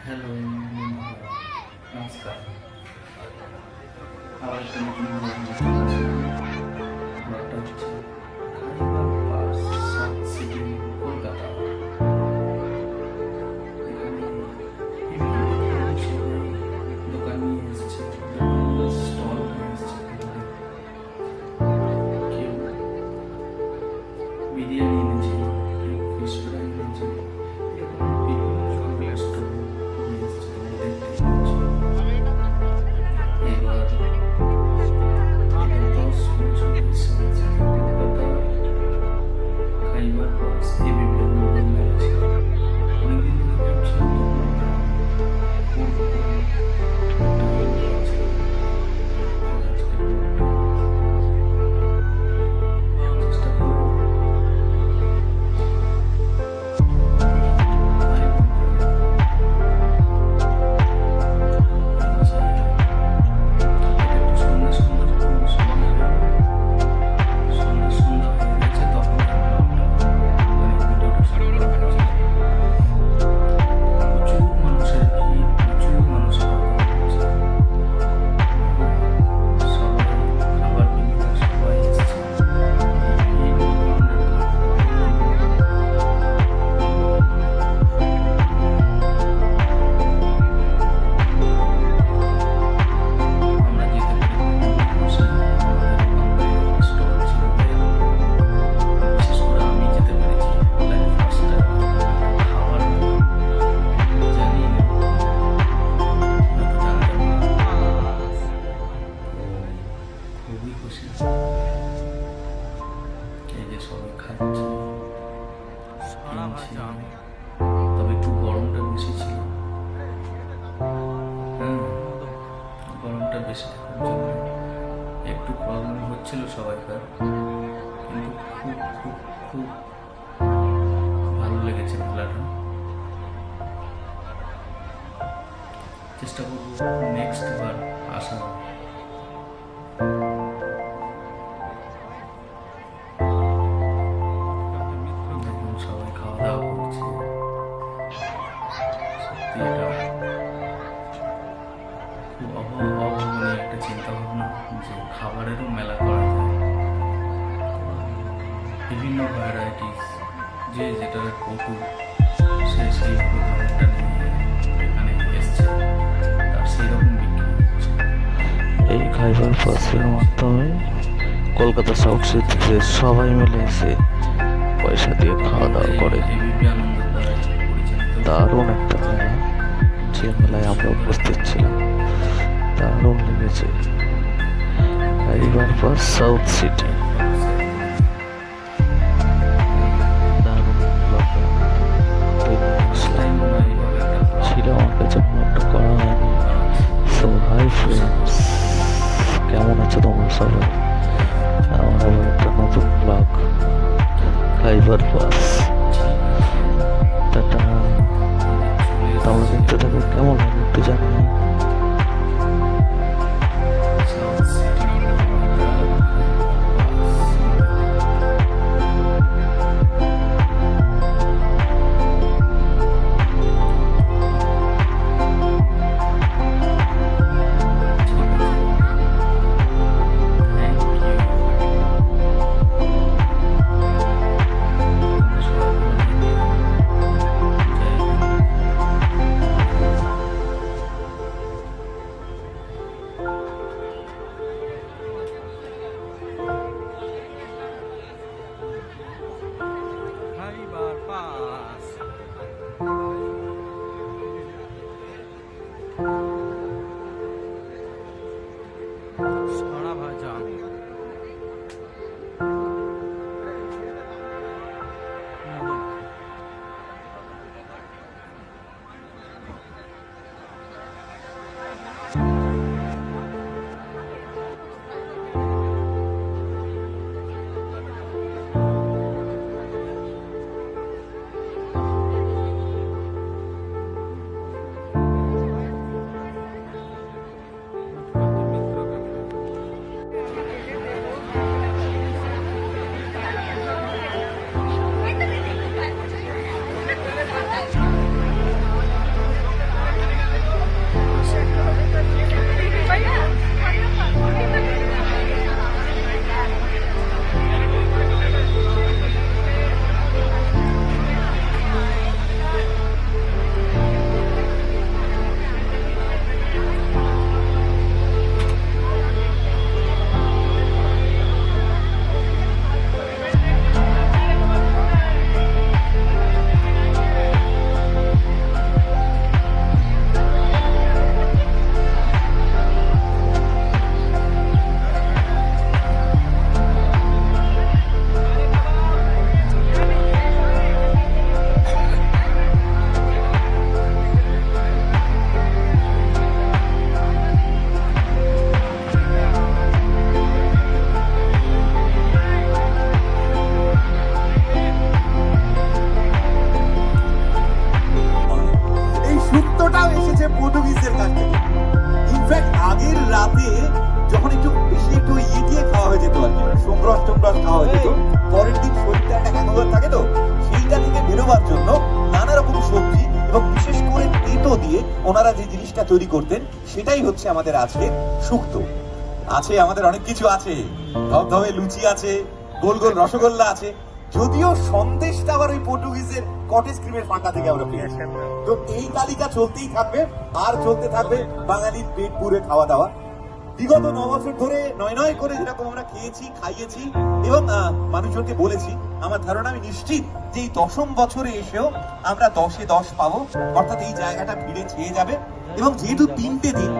Hello বন্ধুরা, নমস্কার। আবার একটা নতুন ব্লগটা হচ্ছে খাইবার পাস সাউথ সিটি কলকাতা। এখানে বিভিন্ন সবাই দোকান নিয়ে এসেছে, স্টল নিয়ে এসেছে। কেউ বিরিয়ানি এনেছে, কেউ ফিশ ফ্রাই এনেছে, এরকম বিভিন্ন রকমের স্টল নিয়ে এসেছে। তোমরা দেখতে পাচ্ছ। এবার এটা 10 বছরের সাউথ সিটি কলকাতা খাইবার পাস এবিপি মন্দির মেলা ছিল। অনেকদিন ধরে ভাবছিলাম করবো, টাইম পাচ্ছি না। চেষ্টা করবো। খুবই খুশি। এই যে সবাই খাচ্ছে, কিনছে। তবে একটু গরমটা বেশি ছিল। গরমটা বেশি থাকার জন্য একটু প্রবলেম হচ্ছিল সবাইকার, কিন্তু খুব খুব খুব ভালো লেগেছে মেলাটা। চেষ্টা করবো নেক্সট বার আসার। সবাই খাওয়া দাওয়া করছে। সত্যি এটা খুব অভাবনীয় একটা চিন্তা ভাবনা যে খাবারেরও মেলা করা যায়। বিভিন্ন ভ্যারাইটিস, যে যেটা পটু সে সেইভাবে খাবারটা নিয়ে এখানে এসছে, তার সেই রকম বিক্রি হচ্ছে। এই খাইবার পাসের মাধ্যমে কলকাতা সাউথ সিটিতে সবাই মিলে এসে পয়সা দিয়ে খাওয়া দাওয়া করে। এবিপি আনন্দ দ্বারা পরিচালিত। দারুণ একটা মেলা, যে মেলায় আমরা উপস্থিত ছিলাম, দারুণ লেগেছে। খাইবার পাস সাউথ সিটি দারুণ ব্লগটা ছিল। আমার কাছে ব্লগটা করা হয়নি। সো হাই ফ্রেন্ডস, কেমন আছো তোমরা সবাই? আমার আবার একটা নতুন ব্লগ খাইবার পাস। টাটা। তোমরা দেখতে থাকো, কেমন লাগে একটু জানিও। সেটাও এসেছে পর্তুগিজদের কাছ থেকে। ইনফ্যাক্ট আগের রাতে যখন একটু বেশি একটু ইয়ে দিয়ে খাওয়া হয়ে যেত আর কি, মানে সোমরস টোমরস খাওয়া হয়ে যেত, পরের দিন শরীরটা একটা হ্যাংওভার থাকে, তো সেইটা থেকে বেরোবার জন্য নানা রকম সবজি এবং বিশেষ করে তেঁতো দিয়ে ওনারা যে জিনিসটা তৈরি করতেন সেটাই হচ্ছে আমাদের আজকের শুক্তো। আছে আমাদের অনেক কিছু আছে, ধবধবে লুচি আছে, গোল গোল রসগোল্লা আছে, যদিও সন্দেশটা আবার ওই পর্তুগিজের কটেজ ক্রিমের ফাঁকা থেকে আমরা পেয়েছি। তো এই তালিকা চলতেই থাকবে আর চলতে থাকবে বাঙালির পেট পুরে খাওয়া দাওয়া। বিগত 9 বছর ধরে নয় নয় করে যেরকম আমরা খেয়েছি, খাইয়েছি এবং মানুষজনকে বলেছি, আমার ধারণা আমি নিশ্চিত যে এই 10ম বছরে এসেও আমরা 10-এ 10 পাবো, অর্থাৎ এই জায়গাটা ভিড়ে ছেয়ে যাবে। এবং যেহেতু 3টে দিন,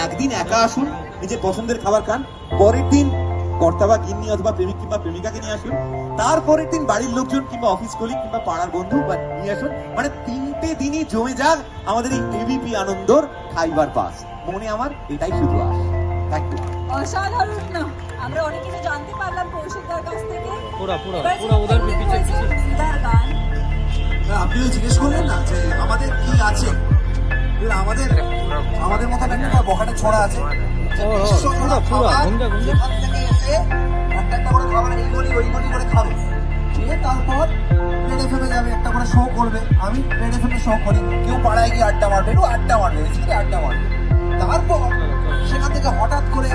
একদিন একা আসুন, নিজের পছন্দের খাবার খান, পরের দিন কর্তা বা গিন্নি অথবা প্রেমিক কিংবা প্রেমিকাকে নিয়ে আসুন, তারপরের দিন বাড়ির লোকজন কিংবা অফিস কলিগ কিংবা পাড়ার বন্ধু বা নিয়ে আসুন, মানে 3টে দিনই জমে যাক আমাদের এই এবিপি আনন্দর খাইবার পাস। মনে আমার এটাই শুধু আস। Thank you. অসাধারণ না, আমরা অনেক কিছু জানতে পারলাম কৌশিকদার কাছ থেকে। पूरा पूरा এবার पूरा उधर भी যেটা पीछे হয়েছে, पीछे দিদার গান। আপনিও জিজ্ঞেস করলেন না যে আমাদের কি আছে, আমাদের মতো একটা বখাটে ছড়া আছে, पूरा पूरा घूमजा घूमजा এখান থেকে এসে একটা একটা করে খাবার এই গলি ওই গলি করে খাবে, খেয়ে তারপর রেড এফএমে যাবে, একটা করে শো করবে। আমি রেড এফএমে শো করি, কেউ পাড়ায় গিয়ে আড্ডা মারবে, একটু আড্ডা মারবে, বেশি করে আড্ডা মারবে। তারপর সেখান থেকে হঠাৎ করে